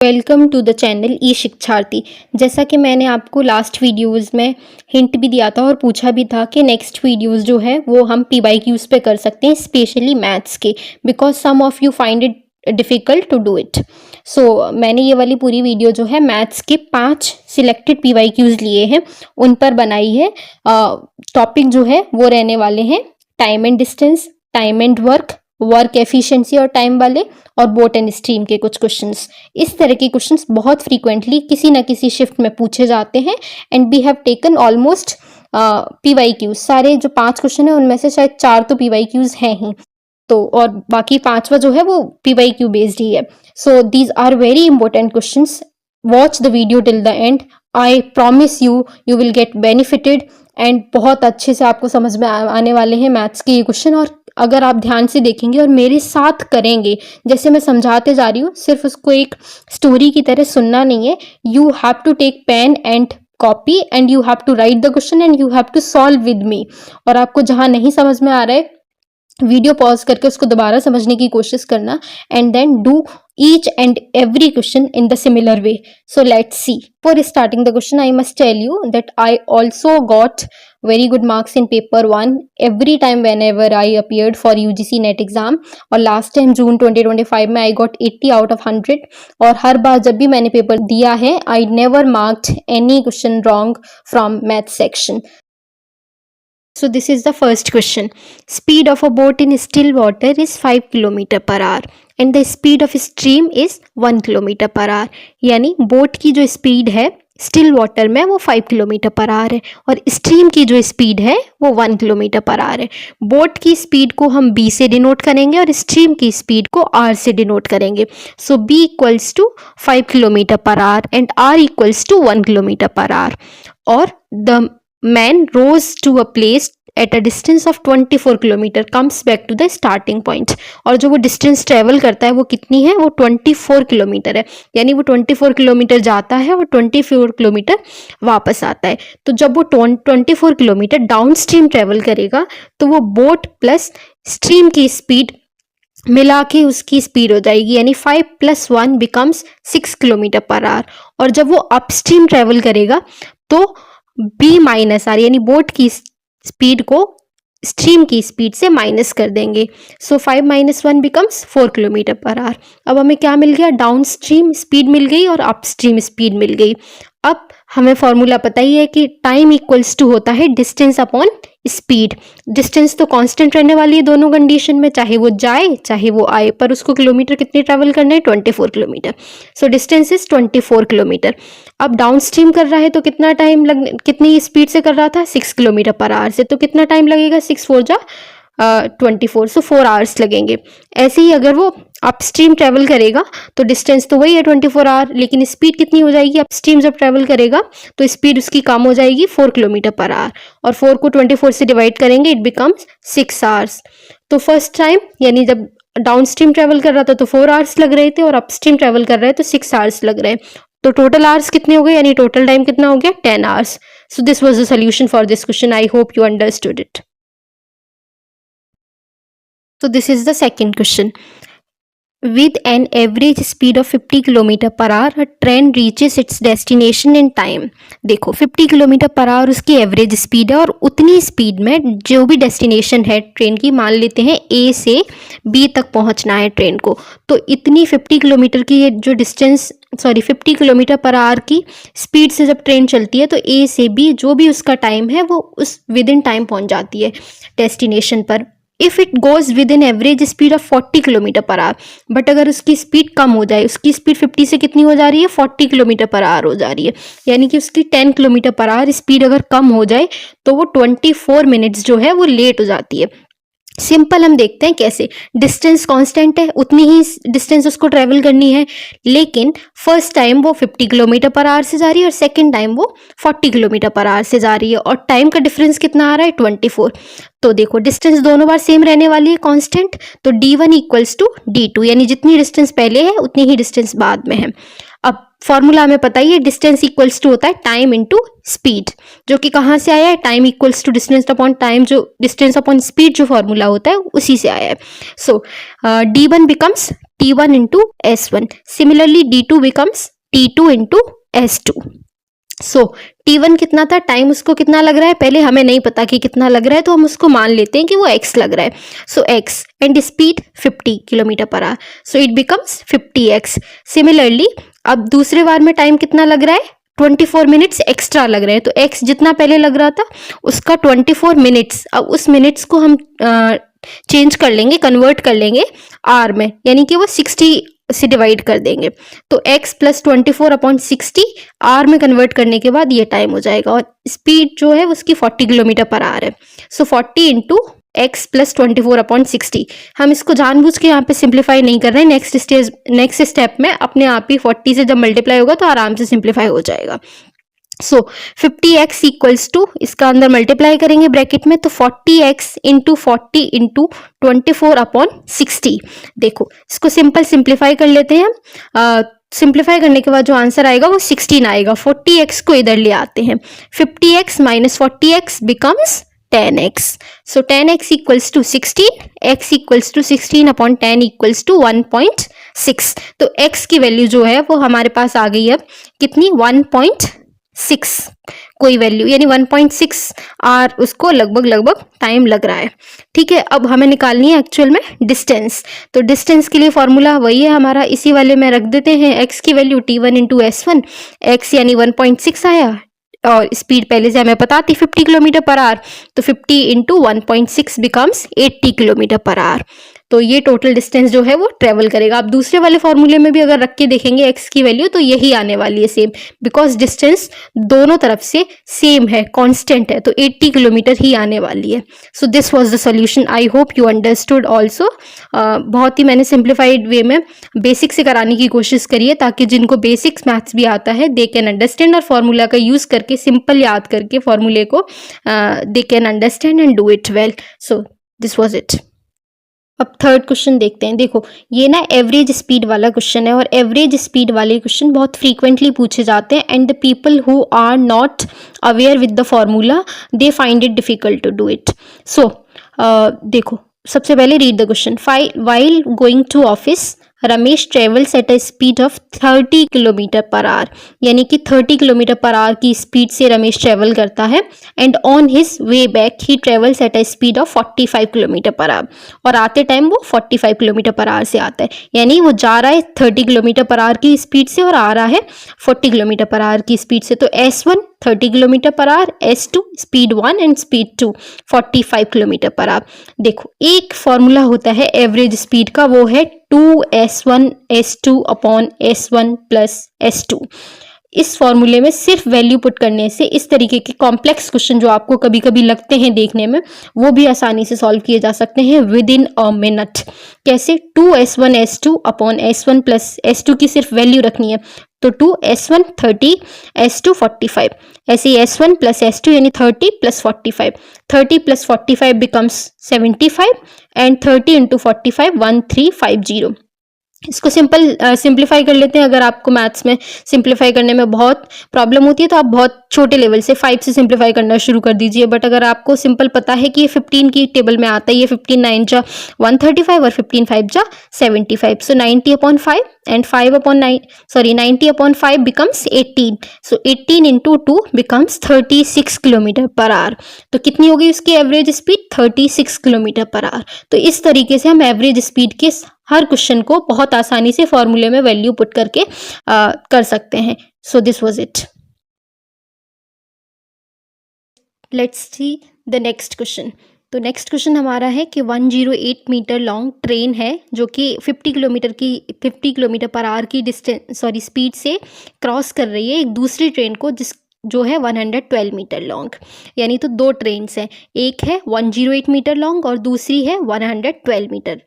Welcome to the channel ई शिक्षार्थी। जैसा कि मैंने आपको लास्ट वीडियोस में हिंट भी दिया था और पूछा भी था कि नेक्स्ट वीडियोस जो है वो हम PYQs पे कर सकते हैं, स्पेशली मैथ्स के, because some of you find it difficult to do it. So मैंने ये वाली पूरी वीडियो जो है मैथ्स के 5 सिलेक्टेड PYQs लिए हैं, उन पर बनाई है। टॉपिक जो है वो रहने वाले हैं time and distance, time and work efficiency और टाइम वाले, और बोट एंड स्ट्रीम के कुछ क्वेश्चंस। इस तरह के क्वेश्चंस बहुत फ्रीक्वेंटली किसी न किसी शिफ्ट में पूछे जाते हैं and we have taken almost PYQs। सारे जो 5 क्वेश्चन है उनमें से शायद 4 तो PYQs हैं ही, तो और बाकी 5वां जो है वो PYQ बेस्ड ही है। So these are very important questions. Watch the video till the end. I promise you will get benefited and बहुत अच्छे से आपको समझ में आने वाले हैं मैथ्स के ये क्वेश्चन। और अगर आप ध्यान से देखेंगे और मेरे साथ करेंगे, जैसे मैं समझाते जा रही हूँ, सिर्फ उसको एक स्टोरी की तरह सुनना नहीं है। You have to take pen and copy and you have to write the question and you have to solve with me. और आपको जहाँ नहीं समझ में आ रहा है, वीडियो पॉज करके उसको दोबारा समझने की कोशिश करना and then do each and every question in the similar way. So let's see. For starting the question, I must tell you that I also got very good marks in paper 1 every time whenever I appeared for UGC NET exam. और last time June 2025 में I got 80 out of 100. और हर बार जब भी मैंने paper दिया है, I never marked any question wrong from math section. So this is the first question. Speed of a boat in still water is 5 km per hour and the speed of stream is 1 km per hour. यानी boat की जो speed है still water में वो 5 kilometre per our है और stream की जो स्पीड है वो 1 किलोमीटर पर आवर है। बोट की स्पीड को हम B से डिनोट करेंगे और स्ट्रीम की स्पीड को R से डिनोट करेंगे। So B equals to 5 kilometre per hour and R equals to 1 kilometre per hour. और the man rose to a place at a distance of 24 kilometre comes back to the starting point। और जो वो distance travel करता है वो कितनी है, वो 24 किलोमीटर है। यानी वो 24 किलोमीटर जाता है और 24 किलोमीटर वापस आता है। तो जब वो 24 किलोमीटर डाउन स्ट्रीम ट्रेवल करेगा तो वो बोट प्लस स्ट्रीम की स्पीड मिला के उसकी स्पीड हो जाएगी, यानी 5 + 1 बिकम्स 6 किलोमीटर पर आवर। और जब वो अपस्ट्रीम ट्रेवल करेगा तो B - R यानी बोट की स्पीड को स्ट्रीम की स्पीड से माइनस कर देंगे। सो 5 - 1 बिकम्स 4 किलोमीटर पर आवर। अब हमें क्या मिल गया, डाउन स्ट्रीम स्पीड मिल गई और अपस्ट्रीम स्पीड मिल गई। अब हमें फॉर्मूला पता ही है कि टाइम इक्वल्स टू होता है डिस्टेंस अपॉन स्पीड। डिस्टेंस तो कांस्टेंट रहने वाली है दोनों कंडीशन में, चाहे वो जाए चाहे वो आए, पर उसको किलोमीटर कितने ट्रैवल करने हैं, 24 kilometre. So distance is 24 kilometre. अब डाउन स्ट्रीम कर रहा है तो कितना टाइम कितनी स्पीड से कर रहा था, 6 किलोमीटर पर आवर से, तो कितना टाइम लगेगा, 6 × 4 = 24, सो 4 आवर्स लगेंगे। ऐसे ही अगर वो अपस्ट्रीम ट्रैवल करेगा तो डिस्टेंस तो वही है 24 आवर, लेकिन स्पीड कितनी हो जाएगी, अपस्ट्रीम जब ट्रैवल करेगा तो स्पीड उसकी कम हो जाएगी 4 किलोमीटर पर आवर, और 4 को 24 से डिवाइड करेंगे, इट बिकम्स 6 आवर्स। तो फर्स्ट टाइम यानी जब डाउन स्ट्रीम ट्रैवल कर रहा था तो 4 आवर्स लग रहे थे और अपस्ट्रीम ट्रैवल कर रहे हैं तो 6 आवर्स लग रहे हैं। तो टोटल आवर्स कितने हो गए, यानी टोटल टाइम कितना हो गया, 10 hours. So this was the solution for this question. I hope you understood it. So this is the second question. With an average speed of 50 km per hour, a train reaches its destination in time. देखो 50 km per hour उसकी average speed है और उतनी speed में जो भी destination है train की, मान लेते हैं A से B तक पहुंचना है ट्रेन को, तो इतनी 50 किलोमीटर की जो डिस्टेंस 50 किलोमीटर पर आवर की स्पीड से जब ट्रेन चलती है तो A से B जो भी उसका टाइम है वो उस विद इन टाइम पहुंच जाती है डेस्टिनेशन पर। If it goes with in average speed of 40 kilometre per our, but अगर उसकी स्पीड कम हो जाए, उसकी स्पीड 50 से कितनी हो जा रही है, 40 किलोमीटर पर आवर हो जा रही है, यानी कि उसकी 10 किलोमीटर पर आवर स्पीड अगर कम हो जाए तो वो 24 मिनट्स जो है वो लेट हो जाती है। सिंपल हम देखते हैं कैसे। डिस्टेंस कांस्टेंट है, उतनी ही डिस्टेंस उसको ट्रेवल करनी है, लेकिन फर्स्ट टाइम वो 50 किलोमीटर पर आवर से जा रही है और सेकंड टाइम वो 40 किलोमीटर पर आवर से जा रही है, और टाइम का डिफरेंस कितना आ रहा है, 24। तो देखो डिस्टेंस दोनों बार सेम रहने वाली है कांस्टेंट, तो D1 = D2, यानी जितनी डिस्टेंस पहले है उतनी ही डिस्टेंस बाद में है। अब फॉर्मूला हमें पता ही है, डिस्टेंस इक्वल्स टू होता है टाइम इनटू स्पीड, जो कि कहाँ से आया है, time equals to distance upon time, जो डिस्टेंस अपॉन स्पीड जो फॉर्मूला होता है उसी से आया है। So D1 becomes T1 into S1. Similarly, D2 becomes T2 into S2. So T1 कितना था, टाइम उसको कितना लग रहा है, पहले हमें नहीं पता कि कितना लग रहा है, तो हम उसको मान लेते हैं कि वो x लग रहा है. सो x and speed 50 kilometre per hour, so it becomes 50x. Similarly अब दूसरे बार में टाइम कितना लग रहा है, 24 मिनट्स एक्स्ट्रा लग रहे हैं. तो x जितना पहले लग रहा था उसका 24 मिनट्स, अब उस मिनट्स को हम चेंज कर लेंगे, कन्वर्ट कर लेंगे आर में, यानी कि वो 60 से डिवाइड कर देंगे. तो x प्लस 24/60 आर में कन्वर्ट करने के बाद ये टाइम हो जाएगा. और स्पीड जो है उसकी 40 किलोमीटर पर आवर है. सो 40 इंटू x प्लस 24/60. हम इसको जानबूझ के यहाँ पे सिंप्लीफाई नहीं कर रहे हैं. नेक्स्ट स्टेप में अपने आप ही 40 से जब मल्टीप्लाई होगा तो आराम से सिंप्लीफाई हो जाएगा. सो 50x इक्वल्स टू, इसका अंदर मल्टीप्लाई करेंगे ब्रैकेट में, तो 40x इंटू 40 इंटू 24/60. देखो इसको सिंपल सिंप्लीफाई कर लेते हैं हम. सिंप्लीफाई करने के बाद जो आंसर आएगा वो 16 आएगा. 40x को इधर ले आते हैं. 50x minus 40x becomes 10x. So 10x equals to 16, x equals to 16/10 equals to 1.6. तो x की वैल्यू जो है वो हमारे पास आ गई अब कितनी, 1.6 कोई वैल्यू, यानी 1.6 आर उसको लगभग टाइम लग रहा है. ठीक है, अब हमें निकालनी है एक्चुअल में डिस्टेंस. तो डिस्टेंस के लिए फॉर्मूला वही है हमारा, इसी वाले में रख देते हैं. x की value T1 into S1, x यानी 1.6 आया, और स्पीड पहले से हमें पता थी 50 किलोमीटर पर आवर, तो 50 into 1.6 becomes 80 kilometre per our. तो ये टोटल डिस्टेंस जो है वो ट्रेवल करेगा. आप दूसरे वाले फॉर्मूले में भी अगर रख के देखेंगे x की वैल्यू तो यही आने वाली है सेम, बिकॉज डिस्टेंस दोनों तरफ से सेम है, कांस्टेंट है, तो 80 किलोमीटर ही आने वाली है. सो this was the solution. I hope you understood also. बहुत ही मैंने सिंप्लीफाइड वे में बेसिक से कराने की कोशिश करी है, ताकि जिनको बेसिक्स मैथ्स भी आता है दे कैन अंडरस्टैंड, और फॉर्मूला का यूज करके सिंपल याद करके फॉर्मूले को they can understand and do it well. So this was it. अब थर्ड क्वेश्चन देखते हैं. देखो ये ना एवरेज स्पीड वाला क्वेश्चन है, और एवरेज स्पीड वाले क्वेश्चन बहुत फ्रीक्वेंटली पूछे जाते हैं, and the people who are not aware with the formula they find it difficult to do it. So देखो सबसे पहले read the question. While going to office Ramesh travels at a speed of 30 kilometre per hour, यानी कि 30 kilometre per our की speed से Ramesh travel करता है. And on his way back he travels at a speed of 45 kilometre per hour, और आते time वो 45 kilometre per our से आता है. यानी वो जा रहा है 30 किलोमीटर पर आवर की स्पीड से और आ रहा है 40 किलोमीटर पर आवर की स्पीड से. तो S1 30 kilometre per our, S2 speed 1 and speed 2 45 kilometre per our. देखो एक फॉर्मूला होता है एवरेज स्पीड का, वो है 2S1 S2 upon S1 plus S2. इस फॉर्मूले में सिर्फ वैल्यू पुट करने से इस तरीके के कॉम्प्लेक्स क्वेश्चन जो आपको कभी कभी लगते हैं देखने में, वो भी आसानी से सॉल्व किए जा सकते हैं विद इन अ मिनट. कैसे, 2S1 S2 upon S1 plus S2 की सिर्फ वैल्यू रखनी है, तो 2S1 30 S2 45, ऐसे ही S1 प्लस S2 यानी 30 plus 45, 30 plus 45 becomes 75, and 30 into 45 1350. इसको सिंप्लीफाई कर लेते हैं. अगर आपको मैथ्स में सिंप्लीफाई करने में बहुत प्रॉब्लम होती है तो आप बहुत छोटे लेवल से 5 से सिंप्लीफाई करना शुरू कर दीजिए. बट अगर आपको सिंपल पता है कि ये 15 की टेबल में आता है, ये 15 9 जा 135 और 15 5 जा 75, सो 90/5 and 90/5 becomes 18. So 18 into 2 becomes 36 kilometre per our. तो कितनी होगी उसकी average speed, 36 kilometre per our. तो इस तरीके से हम एवरेज स्पीड के हर क्वेश्चन को बहुत आसानी से फॉर्मूले में वैल्यू पुट करके कर सकते हैं. सो this was it. Let's see the next question. तो नेक्स्ट क्वेश्चन हमारा है कि 108 मीटर लॉन्ग ट्रेन है जो कि 50 किलोमीटर पर आवर की स्पीड से क्रॉस कर रही है एक दूसरी ट्रेन को जो है 112 मीटर लॉन्ग. यानी तो दो ट्रेन्स हैं, एक है 108 मीटर लॉन्ग और दूसरी है 112 मीटर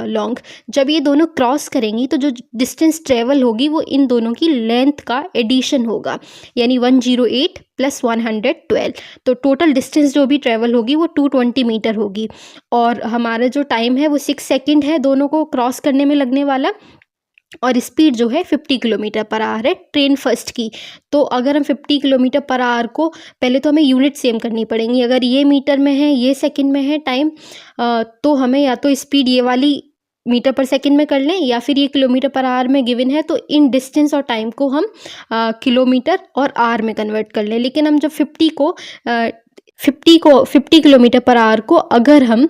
लॉन्ग. जब ये दोनों क्रॉस करेंगी तो जो डिस्टेंस ट्रेवल होगी वो इन दोनों की लेंथ का एडिशन होगा, यानी 108 प्लस 112. तो टोटल डिस्टेंस जो भी ट्रेवल होगी वो 220 मीटर होगी. और हमारा जो टाइम है वो 6 सेकेंड है दोनों को क्रॉस करने में लगने वाला, और स्पीड जो है 50 किलोमीटर पर आवर है ट्रेन फर्स्ट की. तो अगर हम 50 किलोमीटर पर आवर को पहले तो हमें यूनिट सेम करनी पड़ेंगी. अगर ये मीटर में है, ये सेकंड में है टाइम, तो हमें या तो स्पीड ये वाली मीटर पर सेकंड में कर लें या फिर ये किलोमीटर पर आवर में गिवन है, तो इन डिस्टेंस और टाइम को हम किलोमीटर और आवर में कन्वर्ट कर लें। लेकिन हम जब 50 किलोमीटर पर आवर को अगर हम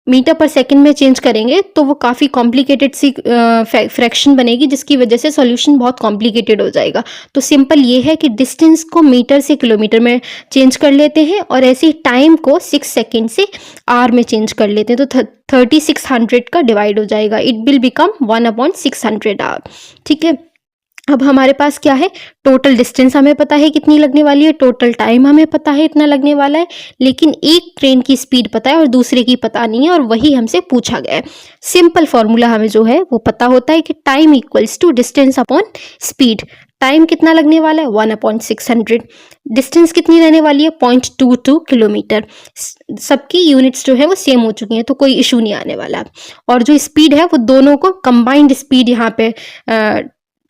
मीटर पर सेकंड में चेंज करेंगे तो वो काफ़ी कॉम्प्लिकेटेड सी फ्रैक्शन बनेगी, जिसकी वजह से सॉल्यूशन बहुत कॉम्प्लिकेटेड हो जाएगा। तो सिंपल ये है कि डिस्टेंस को मीटर से किलोमीटर में चेंज कर लेते हैं और ऐसे ही टाइम को 6 सेकेंड से आवर में चेंज कर लेते हैं, तो 3600 का डिवाइड हो जाएगा। It will become 1/600 hour. ठीक है, अब हमारे पास क्या है, टोटल डिस्टेंस हमें पता है कितनी लगने वाली है, टोटल टाइम हमें पता है इतना लगने वाला है, लेकिन एक ट्रेन की स्पीड पता है और दूसरे की पता नहीं है, और वही हमसे पूछा गया है। सिंपल फॉर्मूला हमें जो है वो पता होता है कि time equals to distance upon speed. Time कितना लगने वाला है, 1/600। डिस्टेंस कितनी रहने वाली है, 0.22 किलोमीटर। सबकी यूनिट्स जो है वो सेम हो चुकी हैं, तो कोई इशू नहीं आने वाला। और जो स्पीड है वो दोनों को कंबाइंड स्पीड, यहाँ पे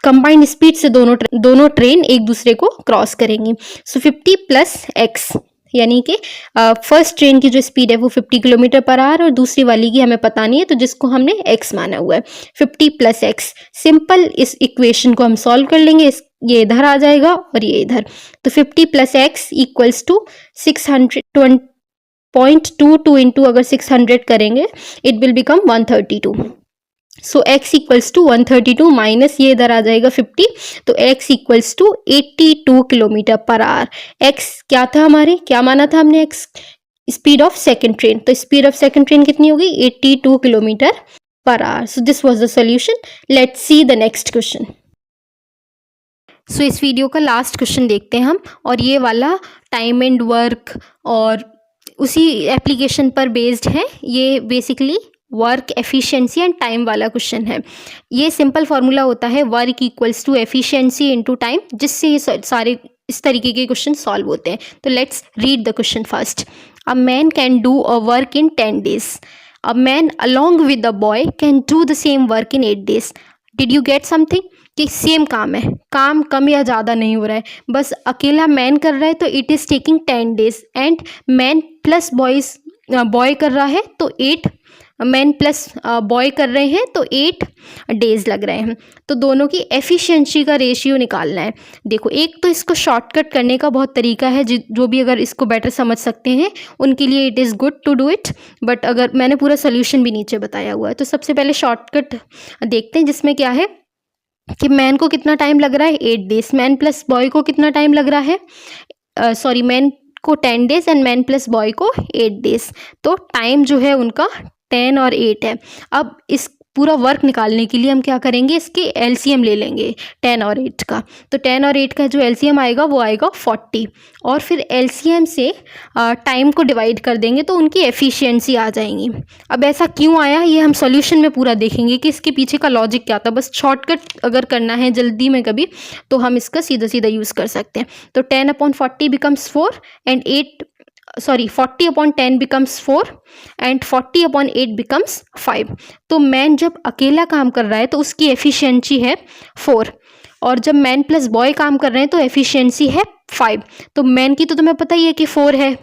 कंबाइंड स्पीड से दोनों ट्रेन एक दूसरे को क्रॉस करेंगी। सो 50 प्लस एक्स, यानी कि फर्स्ट ट्रेन की जो स्पीड है वो 50 किलोमीटर पर आवर और दूसरी वाली की हमें पता नहीं है, तो जिसको हमने x माना हुआ है। 50 प्लस एक्स, सिंपल इस इक्वेशन को हम सॉल्व कर लेंगे। ये इधर आ जाएगा और ये इधर, तो 50 plus x equals to 600.22 into अगर 600 करेंगे it will become 132। So x equals to 132 minus ये इधर आ जाएगा 50, तो x equals to 82 kilometre per hour. x क्या था हमारे, क्या माना था हमने, x speed of second train, तो स्पीड ऑफ सेकंड ट्रेन कितनी होगी, 82 kilometre per hour. So this was the solution. Let's see the next question. सो इस वीडियो का लास्ट क्वेश्चन देखते हैं हम, और ये वाला टाइम एंड वर्क और उसी एप्लीकेशन पर बेस्ड है। ये basically work efficiency and time वाला क्वेश्चन है। ये सिंपल फार्मूला होता है work equals to efficiency into time, जिससे ये सारे इस तरीके के क्वेश्चन सॉल्व होते हैं। तो let's read the question first. A man can do a work in 10 days. A man along with a boy can do the same work in 8 days. Did you get something? कि same काम है, काम कम या ज़्यादा नहीं हो रहा है, बस अकेला मैन कर रहा है तो it is taking 10 days, and man plus boy कर रहा है तो 8, मैन प्लस बॉय कर रहे हैं तो 8 days लग रहे हैं। तो दोनों की एफिशिएंसी का रेशियो निकालना है। देखो, एक तो इसको शॉर्टकट करने का बहुत तरीका है, जो भी अगर इसको बेटर समझ सकते हैं उनके लिए it is good to do it, but अगर मैंने पूरा सोल्यूशन भी नीचे बताया हुआ है। तो सबसे पहले शॉर्टकट देखते हैं, जिसमें क्या है कि मैन को कितना टाइम लग रहा है, 8 days। मैन प्लस बॉय को कितना टाइम लग रहा है, मैन को 10 days and man plus boy को 8 days। तो टाइम जो है उनका 10 और 8 है। अब इस पूरा वर्क निकालने के लिए हम क्या करेंगे, इसके एलसीएम ले लेंगे 10 और 8 का। तो 10 और 8 का जो एलसीएम आएगा वो आएगा 40, और फिर एलसीएम से टाइम को डिवाइड कर देंगे तो उनकी एफिशिएंसी आ जाएंगी। अब ऐसा क्यों आया ये हम सॉल्यूशन में पूरा देखेंगे कि इसके पीछे का लॉजिक क्या था। बस शॉर्टकट अगर करना है जल्दी में कभी, तो हम इसका सीधा सीधा यूज़ कर सकते हैं। तो 10/40 becomes 4 and 40/10 becomes 4 and 40/8 becomes 5। तो मैन जब अकेला काम कर रहा है तो उसकी एफिशिएंसी है 4, और जब मैन प्लस बॉय काम कर रहे हैं तो एफिशिएंसी है 5। तो मैन की तो तुम्हें पता ही है कि 4 है,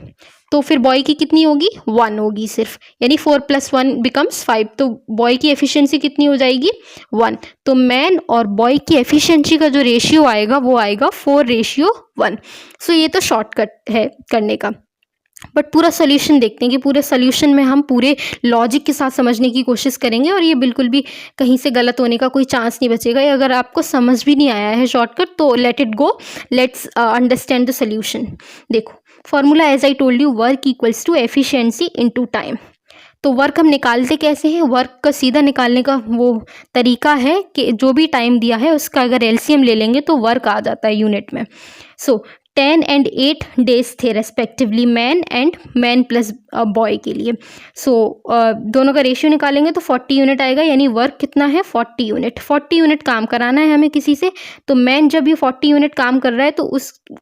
तो फिर बॉय की कितनी होगी, 1 होगी सिर्फ, यानी 4 + 1 बिकम्स 5। तो बॉय की एफिशिएंसी कितनी हो जाएगी, 1। तो मैन और बॉय की एफिशिएंसी का जो रेशियो आएगा वो आएगा 4:1। सो ये तो शॉर्टकट है करने का, बट पूरा सोल्यूशन देखते हैं कि पूरे सोल्यूशन में हम पूरे लॉजिक के साथ समझने की कोशिश करेंगे, और ये बिल्कुल भी कहीं से गलत होने का कोई चांस नहीं बचेगा। अगर आपको समझ भी नहीं आया है शॉर्टकट तो let it go, let's understand the solution. देखो, formula as I told you, work equals to efficiency into time. तो वर्क हम निकालते कैसे हैं, वर्क का सीधा निकालने का वो तरीका है कि जो भी टाइम दिया है उसका अगर एलसीएम ले लेंगे तो वर्क आ जाता है यूनिट में। सो 10 एंड 8 days थे रेस्पेक्टिवली मैन प्लस बॉय के लिए। सो दोनों का रेशियो निकालेंगे तो 40 यूनिट आएगा, यानी वर्क कितना है, 40 यूनिट। 40 यूनिट काम कराना है हमें किसी से, तो मैन जब ये 40 यूनिट काम कर रहा है तो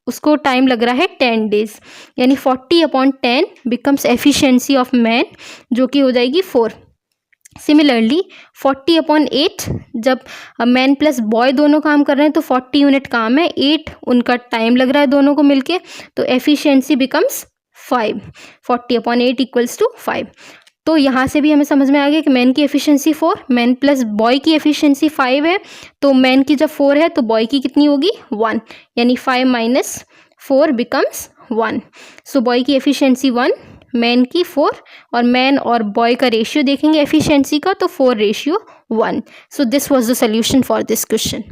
उसको टाइम लग रहा है 10 days, यानी 40/10 बिकम्स एफिशिएंसी ऑफ मैन, जो कि हो जाएगी 4। सिमिलरली 40/8 जब मैन प्लस बॉय दोनों काम कर रहे हैं तो 40 यूनिट काम है, 8 उनका टाइम लग रहा है दोनों को मिलके, तो एफिशिएंसी बिकम्स 5। 40/8 equals to 5। तो यहाँ से भी हमें समझ में आ गया कि मैन की एफिशिएंसी 4, मैन प्लस बॉय की एफिशिएंसी 5 है, तो मैन की जब 4 है तो बॉय की कितनी होगी 1, यानी 5 माइनस 4 बिकम्स 1। सो बॉय की एफिशिएंसी 1, मैन की 4, और मैन और बॉय का रेशियो देखेंगे एफिशिएंसी का तो 4:1। So this was the solution for this question.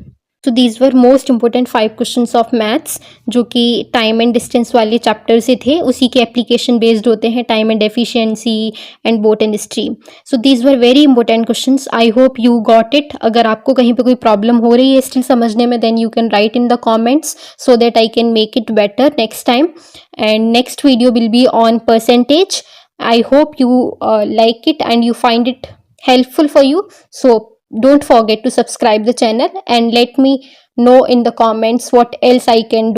तो these were most important 5 questions of maths जो कि टाइम एंड डिस्टेंस वाले चैप्टर से थे, उसी के एप्लीकेशन बेस्ड होते हैं, time and efficiency and boat and stream. So these were very important questions, I hope you got it. अगर आपको कहीं पे कोई प्रॉब्लम हो रही है स्टिल समझने में, then you can write in the comments so that I can make it better next time. And next video will be on percentage. I hope you like it and you find it helpful for you. So don't forget to subscribe the channel and let me know in the comments what else I can do.